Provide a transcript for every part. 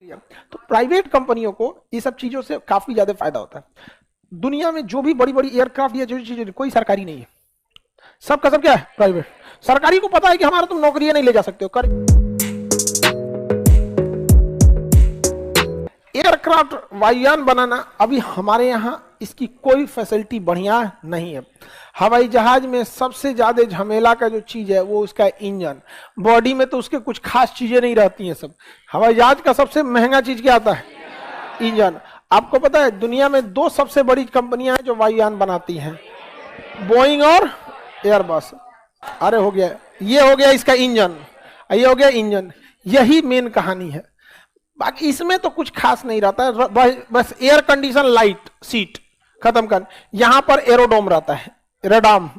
तो प्राइवेट कंपनियों को ये सब चीजों से काफी ज्यादा फायदा होता है। दुनिया में जो भी बड़ी बड़ी एयरक्राफ्ट या जो चीजें, कोई सरकारी नहीं है, सबका सब क्या है, प्राइवेट। सरकारी को पता है कि हमारा तुम नौकरियां नहीं ले जा सकते हो। एयरक्राफ्ट वायुयान बनाना अभी हमारे यहाँ इसकी कोई फैसिलिटी बढ़िया नहीं है। हवाई जहाज में सबसे ज्यादा झमेला का जो चीज है वो उसका इंजन। बॉडी में तो उसके कुछ खास चीजें नहीं रहती हैं सब। हवाई जहाज का सबसे महंगा चीज क्या आता है, इंजन। आपको पता है दुनिया में दो सबसे बड़ी कंपनियां हैं जो वायुयान बनाती हैं, बोइंग और एयरबस। अरे हो गया, ये हो गया इसका इंजन, ये हो गया इंजन, यही मेन कहानी है। बाकी इसमें तो कुछ खास नहीं रहता है, बस एयर कंडीशन लाइट सीट खत्म कर। यहां पर एरोडोम रहता है, रेडोम,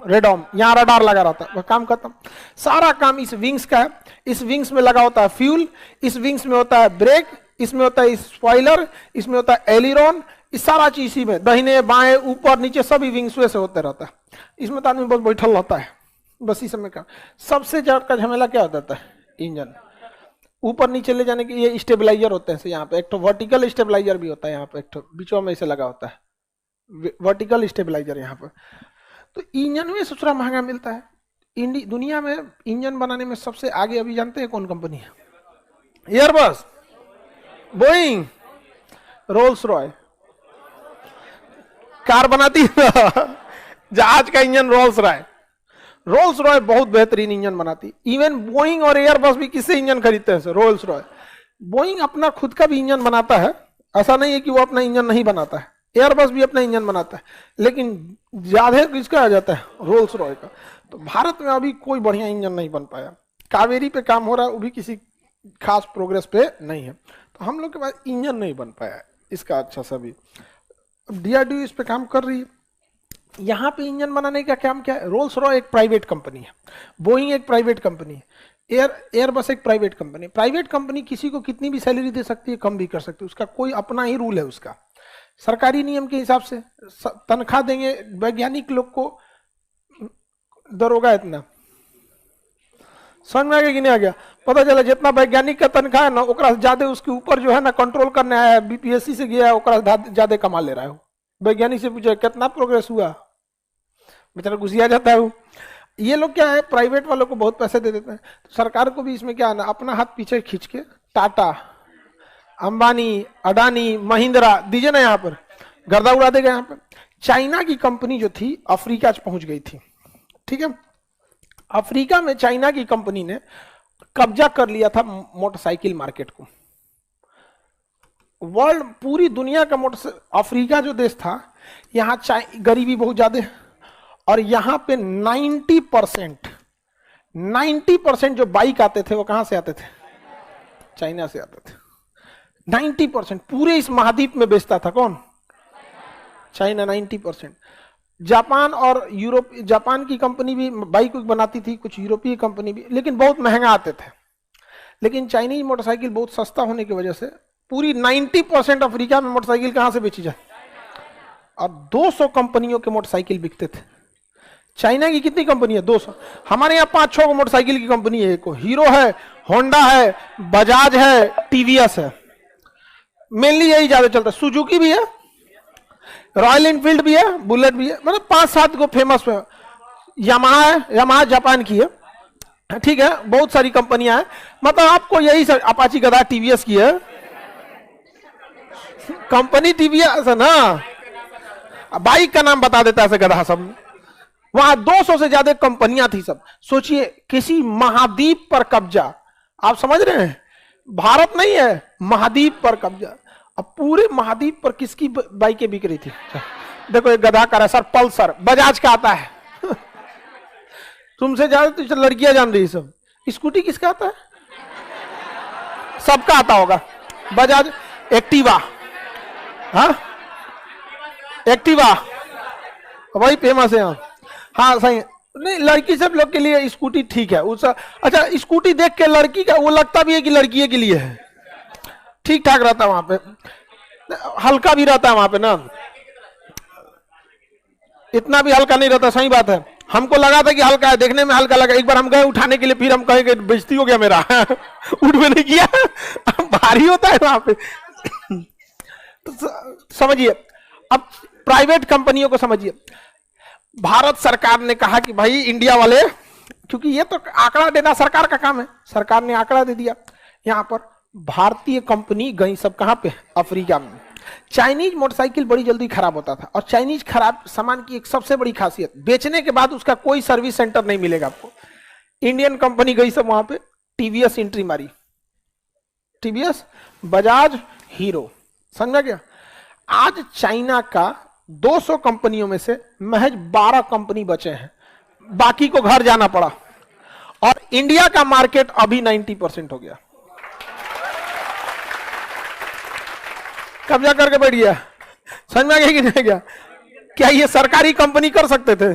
यहां रडार लगा रहता है, काम खत्म। सारा काम इस विंग्स का है। इस विंग्स में लगा होता है फ्यूल, इस विंग्स में होता है ब्रेक, इसमें होता है स्पॉइलर, इसमें होता है एलिरॉन। इस सारा चीज इसी में, दाहिने बाएं ऊपर नीचे सभी विंग्स से होते रहता है। इसमें तो आदमी बस बैठल रहता है, बस इस समय का सबसे ज्यादा झमेला क्या होता है, इंजन। ऊपर नीचे ले जाने के ये स्टेबलाइजर होते हैं यहाँ पे, एक तो वर्टिकल स्टेबलाइजर भी होता है यहाँ पे, एक तो बीचों में इसे लगा होता है वर्टिकल स्टेबलाइजर यहाँ पर। तो इंजन में सबसे महंगा मिलता है। दुनिया में इंजन बनाने में सबसे आगे अभी जानते हैं कौन कंपनी है, Airbus, Boeing, Rolls Royce. Car बनाती है जहाज का engine Rolls Royce. Rolls Royce बहुत बेहतरीन इंजन बनाती। इवन बोइंग और एयरबस भी किससे इंजन खरीदते हैं, रोल्स रॉय। बोइंग अपना खुद का भी इंजन बनाता है, ऐसा नहीं है कि वो अपना इंजन नहीं बनाता है। एयरबस भी अपना इंजन बनाता है, लेकिन ज्यादा किसका आ जाता है, रोल्स रॉय का। तो भारत में अभी कोई बढ़िया इंजन नहीं बन पाया। कावेरी पे काम हो रहा है, वो भी किसी खास प्रोग्रेस पे नहीं है। तो हम लोग के पास इंजन नहीं बन पाया इसका अच्छा सा भी। डीआरडीओ इस पे काम कर रही है। यहाँ पे इंजन बनाने का काम क्या है, रोल्स रॉय एक प्राइवेट कंपनी है, बोइंग एक प्राइवेट कंपनी है, एयरबस एक प्राइवेट कंपनी। प्राइवेट कंपनी किसी को कितनी भी सैलरी दे सकती है, कम भी कर सकती है, उसका कोई अपना ही रूल है उसका। सरकारी नियम के हिसाब से तनख्वाह देंगे वैज्ञानिक लोग को, दरोगा इतना। समझ में आ गया कि नहीं आ गया, पता चला जितना वैज्ञानिक का तनख्वाह है ना, ओकरा ज्यादा उसके ऊपर जो है ना कंट्रोल करने आया है, बीपीएससी से गया है, ओकरा ज्यादा कमा ले रहा है। वैज्ञानिक से पूछे कितना प्रोग्रेस हुआ, बेचारा घुसिया जाता है वो। ये लोग क्या है, प्राइवेट वालों को बहुत पैसे दे देते हैं। तो सरकार को भी इसमें क्या है ना, अपना हाथ पीछे खींच के टाटा, अंबानी, अडानी, महिंद्रा दीजिए ना, यहाँ पर गर्दा उड़ा देगा। यहाँ पर चाइना की कंपनी जो थी अफ्रीका पहुंच गई थी, ठीक है। अफ्रीका में चाइना की कंपनी ने कब्जा कर लिया था मोटरसाइकिल मार्केट को। वर्ल्ड, पूरी दुनिया का अफ्रीका जो देश था, यहाँ गरीबी बहुत ज्यादा है, और यहाँ पे 90% जो बाइक आते थे वो कहां से आते थे, चाइना से आते थे। 90% पूरे इस महाद्वीप में बेचता था कौन, चाइना। 90%। जापान और यूरोप, जापान की कंपनी भी बाइक बनाती थी, कुछ यूरोपीय कंपनी भी, लेकिन बहुत महंगा आते थे। लेकिन चाइनीज मोटरसाइकिल बहुत सस्ता होने की वजह से पूरी 90% अफ्रीका में मोटरसाइकिल कहां से बेची जाए, और 200 कंपनियों के मोटरसाइकिल बिकते थे। चाइना की कितनी कंपनी है, 200। हमारे यहाँ 5-6 मोटरसाइकिल की कंपनी है, एक हीरो है, होंडा है, बजाज है, टीवीएस है, मेनली यही ज्यादा चलता है। सुजुकी भी है, रॉयल एनफील्ड भी है, बुलेट भी है, मतलब 5-7 को फेमस है। यामाहा है, यामाहा जापान की है, ठीक है। बहुत सारी कंपनियां हैं, मतलब आपको यही सर, अपाची गदा टीवीएस की है कंपनी, टीवीएस है ना, बाइक का नाम बता देता है गधा सब। वहां 200 से ज्यादा कंपनियां थी सब। सोचिए किसी महाद्वीप पर कब्जा, आप समझ रहे हैं, भारत नहीं है, महाद्वीप पर कब्जा। अब पूरे महाद्वीप पर किसकी बाइकें बिक रही थी, देखो एक गधा का सर, पल्सर, बजाज का आता है तुमसे ज्यादा तो लड़कियां जान रही सब। स्कूटी किसका आता है, सबका आता होगा, बजाज। एक्टिवा, हाँ एक्टिवा वही फेमस है यहाँ, हाँ सही है। नहीं, लड़की सब लोग के लिए स्कूटी ठीक है उस। अच्छा, स्कूटी देख के लड़की का वो लगता भी है कि लड़की के लिए है, ठीक ठाक रहता है वहां पे, हल्का भी रहता है वहां पे ना, इतना भी हल्का नहीं रहता, सही बात है। हमको लगा था कि हल्का है, देखने में हल्का लगा, एक बार हम गए उठाने के लिए, फिर हम कहे कि बेइज्जती हो गया मेरा उठ में नहीं किया भारी होता है वहां पे तो समझिए, अब प्राइवेट कंपनियों को समझिए। भारत सरकार ने कहा कि भाई इंडिया वाले, क्योंकि ये तो आंकड़ा देना सरकार का काम है, सरकार ने आंकड़ा दे दिया। यहां पर भारतीय कंपनी गई सब कहां पे, अफ्रीका में। चाइनीज मोटरसाइकिल बड़ी जल्दी खराब होता था, और चाइनीज खराब सामान की एक सबसे बड़ी खासियत, बेचने के बाद उसका कोई सर्विस सेंटर नहीं मिलेगा आपको। इंडियन कंपनी गई सब वहां पे, टीवीएस एंट्री मारी, टीवीएस, बजाज, हीरो, समझा गया। आज चाइना का 200 कंपनियों में से महज 12 कंपनी बचे हैं, बाकी को घर जाना पड़ा, और इंडिया का मार्केट अभी 90% हो गया। कब्जा करके बैठ गया, समझ में आ गया कि नहीं गया? क्या ये सरकारी कंपनी कर सकते थे?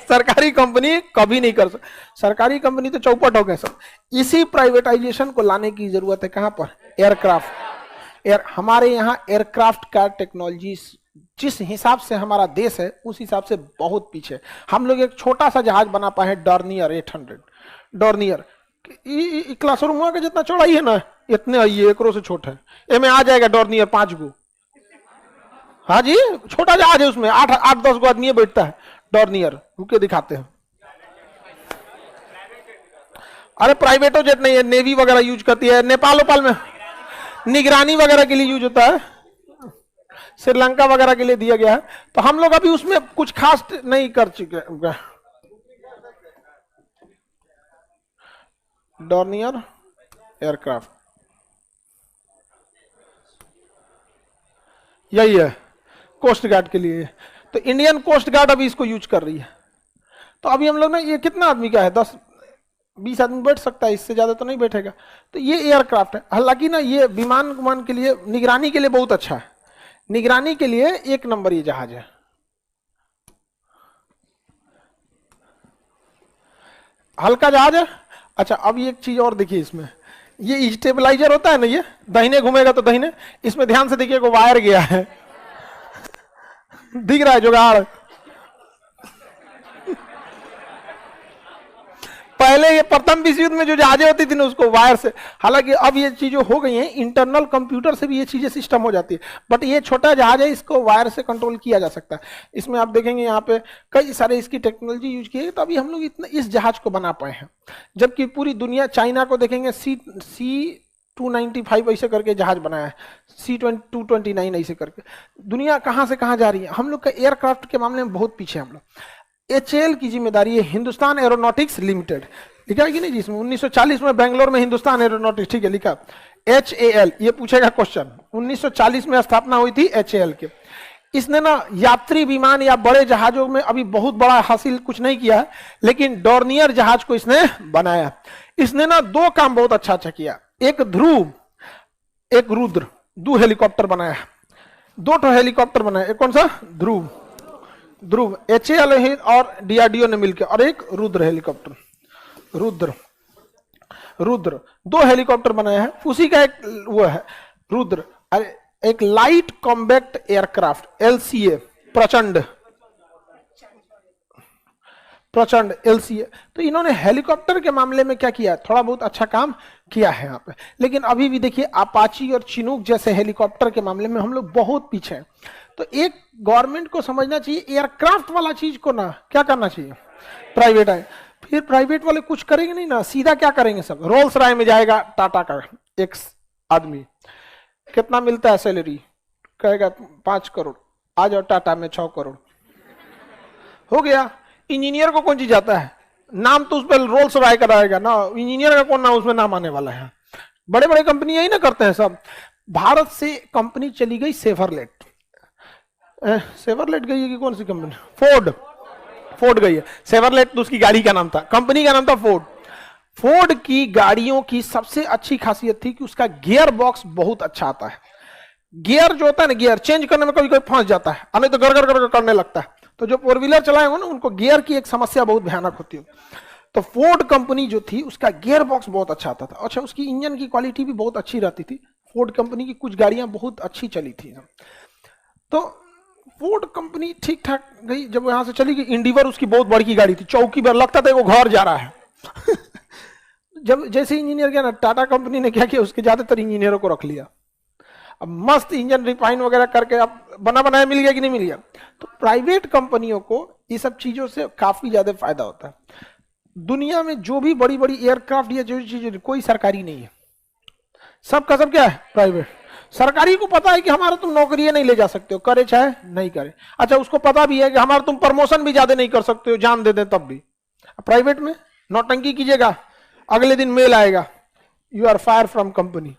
सरकारी कंपनी कभी नहीं कर सकते, सरकारी कंपनी तो चौपट हो गए सब। इसी प्राइवेटाइजेशन को लाने की जरूरत है, कहां पर, एयरक्राफ्ट। हमारे यहां एयरक्राफ्ट का टेक्नोलॉजी जिस हिसाब से हमारा देश है उस हिसाब से बहुत पीछे। हम लोग एक छोटा सा जहाज बना पाए हैं, डॉर्नियर 800, डॉर्नियर क्लासरूम का जितना चौड़ा ही है ना, इतने आइए, एक से छोटा है, ये में आ जाएगा डॉर्नियर 5 गो। हाँ जी, छोटा जहाज है, उसमें 8-10 गो आदमी बैठता है, डॉर्नियर। रुके दिखाते हैं। अरे प्राइवेटो जेट नहीं है, नेवी वगैरह यूज करती है, नेपाल वोपाल में निगरानी वगैरह के लिए यूज होता है, श्रीलंका वगैरह के लिए दिया गया है। तो हम लोग अभी उसमें कुछ खास नहीं कर चुके। डॉर्नियर एयरक्राफ्ट यही है, कोस्ट गार्ड के लिए। तो इंडियन कोस्ट गार्ड अभी इसको यूज कर रही है। तो अभी हम लोग ना, ये कितना आदमी का है, 10-20 आदमी बैठ सकता है, इससे ज्यादा तो नहीं बैठेगा। तो ये एयरक्राफ्ट है। हालांकि ना ये विमान के लिए, निगरानी के लिए बहुत अच्छा है, निगरानी के लिए 1 नंबर ये जहाज है। हल्का जहाज है। अच्छा, अब ये एक चीज और देखिए, इसमें ये स्टेबलाइजर होता है ना, ये दाहिने घूमेगा तो दाहिने, इसमें ध्यान से देखिए, को वायर गया है दिख रहा है जुगाड़। पहले ये प्रथम विश्व युद्ध में जो जहाजें होती थी ना, उसको वायर से, हालांकि अब ये चीजें हो गई हैं, इंटरनल कंप्यूटर से भी ये चीजें सिस्टम हो जाती है। बट ये छोटा जहाज है, इसको वायर से कंट्रोल किया जा सकता है। इसमें आप देखेंगे यहाँ पे कई सारे इसकी टेक्नोलॉजी यूज की है। तो अभी हम लोग इतना इस जहाज को बना पाए हैं, जबकि पूरी दुनिया, चाइना को देखेंगे C-295 ऐसे करके जहाज बनाया है, C-229 ऐसे करके। दुनिया कहां से कहां जा रही है। हम लोग का एयरक्राफ्ट के मामले में बहुत पीछे हम लोग। HAL की जिम्मेदारी है हिंदुस्तान एरोनॉटिक्स लिमिटेड, लिखा है कि नहीं, जिसमें 1940 में बेंगलोर में हिंदुस्तान एरोनॉटिक्स, ठीक है, लिखा HAL। ये पूछेगा क्वेश्चन, 1940 में स्थापना हुई थी HAL के। इसने ना यात्री विमान या बड़े जहाजों में अभी बहुत बड़ा हासिल कुछ नहीं किया है, लेकिन डॉर्नियर जहाज को इसने बनाया। इसने ना 2 काम बहुत अच्छा किया, एक ध्रुव, एक रुद्र, 2 हेलीकॉप्टर बनाया, 2 हेलीकॉप्टर बनाया। एक कौन सा, ध्रुव, HAL और DRDO ने मिलकर, और एक रुद्र हेलीकॉप्टर, रुद्र 2 हेलीकॉप्टर बनाए हैं। उसी का एक वो है रुद्र। अरे एक लाइट कॉम्बैक्ट एयरक्राफ्ट, LCA, प्रचंड LCA। तो इन्होंने हेलीकॉप्टर के मामले में क्या किया, थोड़ा बहुत अच्छा काम किया है यहाँ पे। लेकिन अभी भी देखिए, अपाची और चिनूक जैसे हेलीकॉप्टर के मामले में हम लोग बहुत पीछे हैं। तो एक गवर्नमेंट को समझना चाहिए, एयरक्राफ्ट वाला चीज को ना क्या करना चाहिए, प्राइवेट है। फिर प्राइवेट वाले कुछ करेंगे नहीं ना, सीधा क्या करेंगे, सब रोल्स रॉय में जाएगा टाटा का एक आदमी, कितना मिलता है सैलरी, कहेगा 5 करोड़, आ जाओ टाटा में 6 करोड़, हो गया। इंजीनियर को कौन चीज जाता है, नाम तो उस पर रोल्स रॉय का रहेगा ना, इंजीनियर का कौन नाम उसमें नाम आने वाला है। बड़े बड़े कंपनी यही ना करते हैं सब। भारत से कंपनी चली गई सेवरलेट गई है कि कौन सी कंपनी, फोर्ड गई है। सेवरलेट तो उसकी गाड़ी का नाम था, कंपनी का नाम था फोर्ड। फोर्ड की गाड़ियों की सबसे अच्छी खासियत थी कि उसका गियर बॉक्स बहुत अच्छा आता है। गियर जो होता है ना, गियर चेंज करने में कभी कभी फंस जाता है, नहीं तो गर गर करने लगता है। तो जो 4 व्हीलर चलाए हो ना, उनको गियर की एक समस्या बहुत भयानक होती है। तो फोर्ड कंपनी जो थी, उसका गियर बॉक्स बहुत अच्छा आता था। अच्छा, उसकी इंजन की क्वालिटी भी बहुत अच्छी रहती थी। फोर्ड कंपनी की कुछ गाड़ियां बहुत अच्छी चली थी। तो फोर्ड कंपनी ठीक ठाक गई, जब यहां से चली गई, इंडिवर उसकी बहुत बड़ी की गाड़ी थी, चौकी पर लगता था वो घर जा रहा है। जब जैसे इंजीनियर गया ना, टाटा कंपनी ने क्या किया, उसके ज्यादातर इंजीनियरों को रख लिया। अब मस्त इंजन रिफाइन वगैरह करके अब बना बनाया मिल गया कि नहीं मिल गया। तो प्राइवेट कंपनियों को ये सब चीजों से काफी ज्यादा फायदा होता है। दुनिया में जो भी बड़ी बड़ी एयरक्राफ्ट या जो चीज, कोई सरकारी नहीं है, सबका सब क्या है, प्राइवेट। सरकारी को पता है कि हमारा तुम नौकरियां नहीं ले जा सकते हो, करे चाहे नहीं करे। अच्छा, उसको पता भी है कि हमारा तुम प्रमोशन भी ज्यादा नहीं कर सकते हो, जान दे दें तब भी। प्राइवेट में नौटंकी कीजिएगा, अगले दिन मेल आएगा, you are fire from company.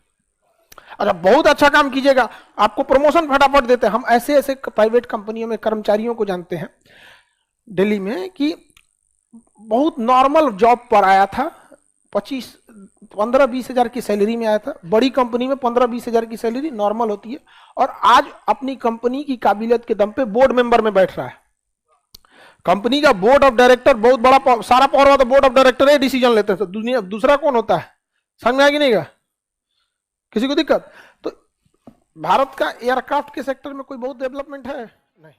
अच्छा, बहुत अच्छा काम कीजिएगा, आपको प्रमोशन फटाफट देते हैं। हम ऐसे ऐसे प्राइवेट कंपनियों में कर्मचारियों को जानते हैं दिल्ली में कि बहुत नॉर्मल जॉब पर आया था, 15-20 हजार की सैलरी में आया था। बड़ी कंपनी में 15-20 हजार की सैलरी नॉर्मल होती है, और आज अपनी कंपनी की काबिलियत के दम पे बोर्ड मेंबर में बैठ रहा है। कंपनी का बोर्ड ऑफ डायरेक्टर, बहुत बड़ा सारा पावर वाला बोर्ड ऑफ डायरेक्टर है, डिसीजन लेते हैं। तो दुनिया दूसरा कौन होता है, समझ में आएगी नहीं का किसी को दिक्कत। तो भारत का एयरक्राफ्ट के सेक्टर में कोई बहुत डेवलपमेंट है नहीं।